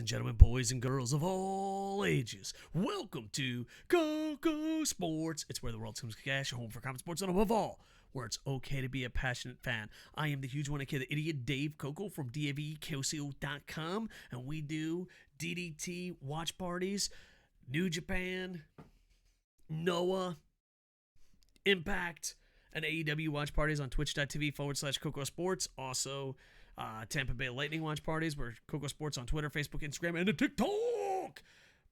and gentlemen, boys and girls of all ages, welcome to KocoSports. It's where the world comes to cash, home for common sports, and above all, where it's okay to be a passionate fan. I am the huge one, aka the idiot Dave Koco from DAVKOCO.com, and we do DDT watch parties, New Japan, Noah, Impact, and AEW watch parties on twitch.tv/KocoSports. Also, Tampa Bay Lightning watch parties. We're KocoSports on Twitter, Facebook, Instagram, and TikTok.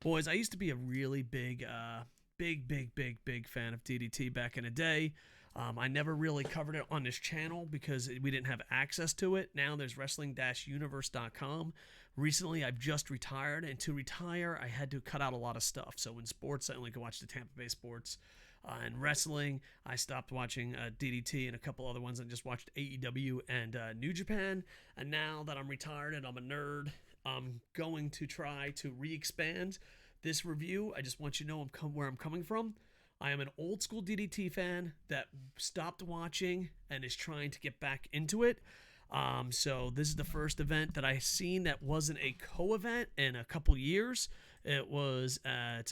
Boys, I used to be a really big fan of DDT back in the day. I never really covered it on this channel because we didn't have access to it. Now there's wrestling-universe.com. Recently, I've just retired, and to retire, I had to cut out a lot of stuff. So in sports, I only could watch the Tampa Bay sports. In wrestling, I stopped watching DDT and a couple other ones and just watched AEW and New Japan. And now that I'm retired and I'm a nerd, I'm going to try to re-expand this review. I just want you to know where I'm coming from. I am an old school DDT fan that stopped watching and is trying to get back into it. So this is the first event that I've seen that wasn't a co-event in a couple years. It was at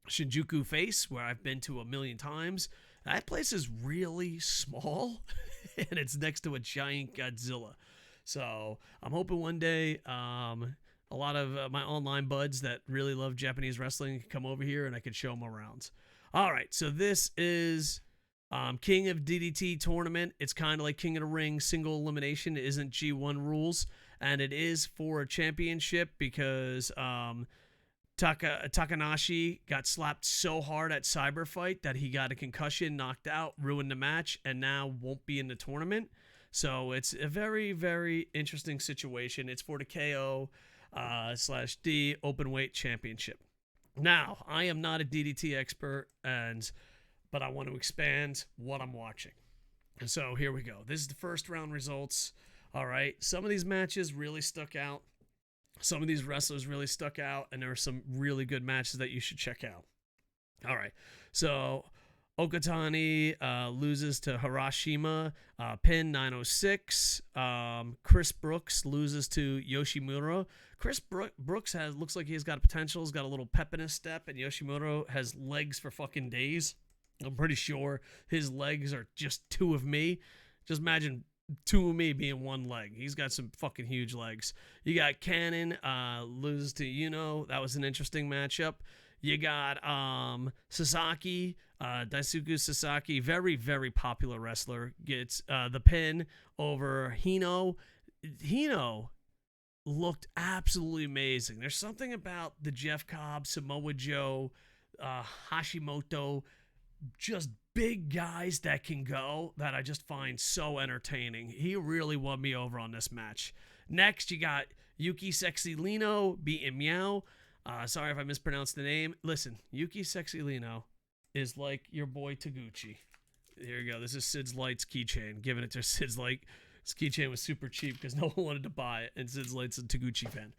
Shinjuku Face, where I've been to a million times. That place is really small, and it's next to a giant Godzilla. So I'm hoping one day a lot of my online buds that really love Japanese wrestling can come over here and I can show them around. All right, so this is King of DDT Tournament. It's kind of like King of the Ring, single elimination. It isn't G1 rules, and it is for a championship because Takanashi got slapped so hard at CyberFight that he got a concussion, knocked out, ruined the match, and now won't be in the tournament. So it's a very, very interesting situation. It's for the KO/D Openweight Championship. Now, I am not a DDT expert, but I want to expand what I'm watching. And so here we go. This is the first round results. All right. Some of these matches really stuck out. Some of these wrestlers really stuck out, and there are some really good matches that you should check out. All right, so Okatani loses to Hiroshima, pin 906. Chris Brooks loses to Yoshimura. Chris Brooks looks like he's got potential. He's got a little pep in his step, and Yoshimura has legs for fucking days. I'm pretty sure his legs are just two of me. Just imagine two of me being one leg. He's got some fucking huge legs. You got Cannon loses to That was an interesting matchup. You got Sasaki, Daisuke Sasaki, very, very popular wrestler, gets the pin over Hino. Hino looked absolutely amazing. There's something about the Jeff Cobb, Samoa Joe, Hashimoto, just big guys that can go that I just find so entertaining. He really won me over on this match. Next, you got Yuki Sexy Lino beating Meow. Sorry if I mispronounced the name. Listen, Yuki Sexy Lino is like your boy Higuchi. Here you go. This is Sid's Light's keychain. Giving it to Sid's Light. This keychain was super cheap because no one wanted to buy it, and Sid's Light's a Higuchi fan.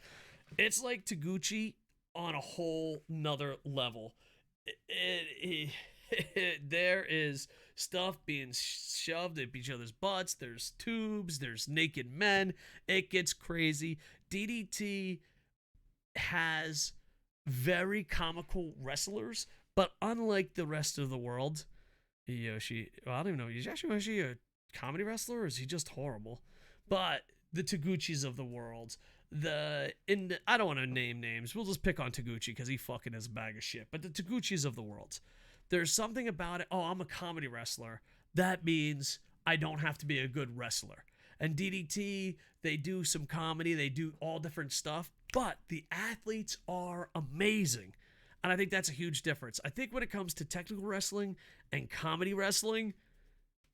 It's like Higuchi on a whole nother level. There is stuff being shoved at each other's butts. There's tubes. There's naked men. It gets crazy. DDT has very comical wrestlers, but unlike the rest of the world, I don't even know. Is Yoshi a comedy wrestler, or is he just horrible? But the Taguchis of the world, I don't want to name names. We'll just pick on Higuchi because he fucking is a bag of shit. But the Taguchis of the world. There's something about it. Oh, I'm a comedy wrestler. That means I don't have to be a good wrestler. And DDT, they do some comedy. They do all different stuff. But the athletes are amazing. And I think that's a huge difference. I think when it comes to technical wrestling and comedy wrestling,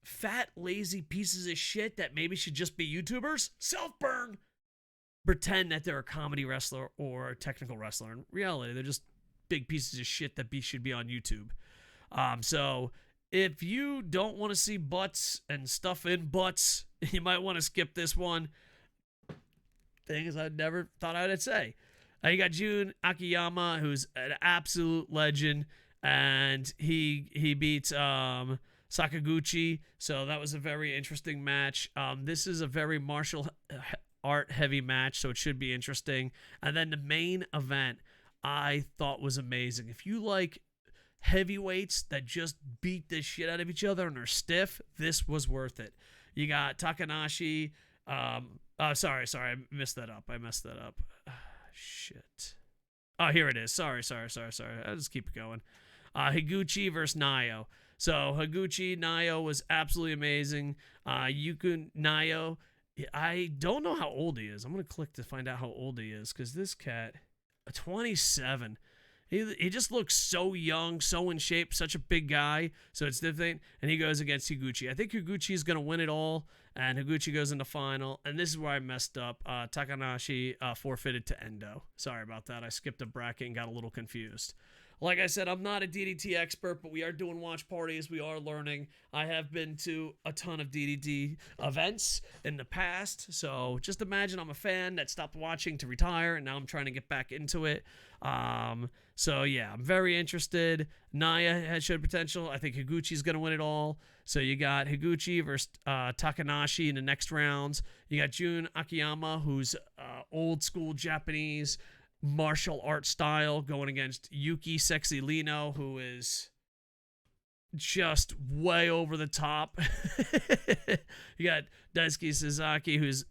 fat, lazy pieces of shit that maybe should just be YouTubers, self-burn, pretend that they're a comedy wrestler or a technical wrestler. In reality, they're just big pieces of shit that should be on YouTube. So if you don't want to see butts and stuff in butts, you might want to skip this one. Things I never thought I'd say. You got Jun Akiyama, who's an absolute legend, and he beats Sakaguchi. So that was a very interesting match. This is a very martial art-heavy match, so it should be interesting. And then the main event I thought was amazing. If you like heavyweights that just beat the shit out of each other and are stiff, this was worth it. You got Takanashi. Sorry, I messed that up. Shit. Oh, here it is. Sorry. I'll just keep it going. Higuchi versus Nayo. So Higuchi, Nayo was absolutely amazing. Nayo, I don't know how old he is. I'm going to click to find out how old he is, because this cat, 27. He just looks so young, so in shape, such a big guy. So it's different. And he goes against Higuchi. I think Higuchi is going to win it all. And Higuchi goes into final. And this is where I messed up. Takanashi forfeited to Endo. Sorry about that. I skipped a bracket and got a little confused. Like I said, I'm not a DDT expert, but we are doing watch parties. We are learning. I have been to a ton of DDT events in the past. So just imagine I'm a fan that stopped watching to retire, and now I'm trying to get back into it. So yeah, I'm very interested. Naya has showed potential. I think Higuchi's going to win it all. So you got Higuchi versus Takanashi in the next rounds. You got Jun Akiyama, who's old school Japanese martial art style, going against Yuki Sexy Lino, who is just way over the top. You got Daisuke Sasaki, who's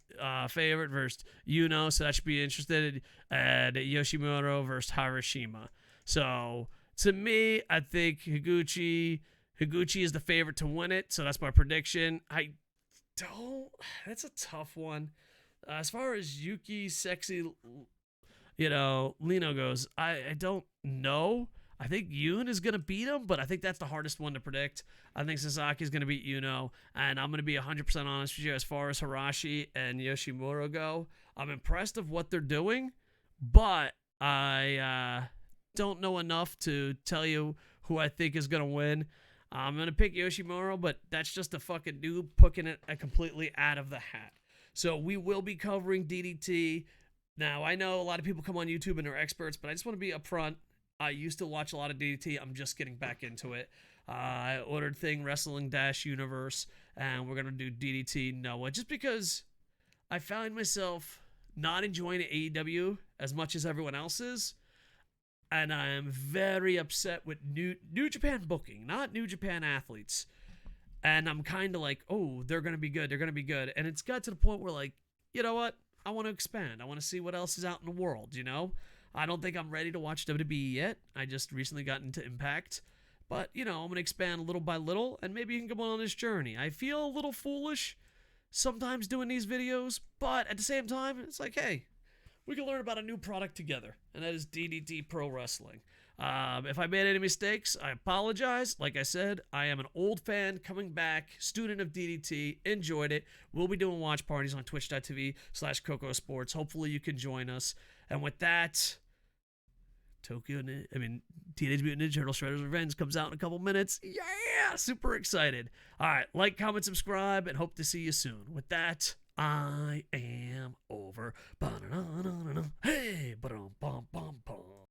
favorite, versus Yuno, so that should be interesting. And Yoshimura versus Hiroshima. So to me, I think Higuchi is the favorite to win it, so that's my prediction. That's a tough one. As far as Yuki Sexy Lino goes, I don't know. I think Yoon is going to beat him, but I think that's the hardest one to predict. I think Sasaki is going to beat Yuno, and I'm going to be 100% honest with you as far as Hirashi and Yoshimura go. I'm impressed of what they're doing, but I don't know enough to tell you who I think is going to win. I'm going to pick Yoshimura, but that's just a fucking noob picking it completely out of the hat. So we will be covering DDT. Now, I know a lot of people come on YouTube and they're experts, but I just want to be upfront. I used to watch a lot of DDT. I'm just getting back into it. I ordered Thing Wrestling Universe, and we're going to do DDT Noah, just because I found myself not enjoying AEW as much as everyone else is, and I am very upset with New Japan booking, not New Japan athletes. And I'm kind of like, oh, they're going to be good. And it's got to the point where, like, you know what? I want to expand. I want to see what else is out in the world, I don't think I'm ready to watch WWE yet. I just recently got into Impact. But, I'm going to expand little by little, and maybe you can come on this journey. I feel a little foolish sometimes doing these videos, but at the same time, it's like, hey, we can learn about a new product together, and that is DDT Pro Wrestling. If I made any mistakes, I apologize. Like I said, I am an old fan coming back, student of DDT, enjoyed it. We'll be doing watch parties on twitch.tv/KocoSports. Hopefully you can join us. And with that, Teenage Mutant Ninja Turtle Shredder's Revenge comes out in a couple minutes. Yeah, super excited. All right, like, comment, subscribe, and hope to see you soon. With that, I am over. Hey, ba-dum, bum, bum, bum.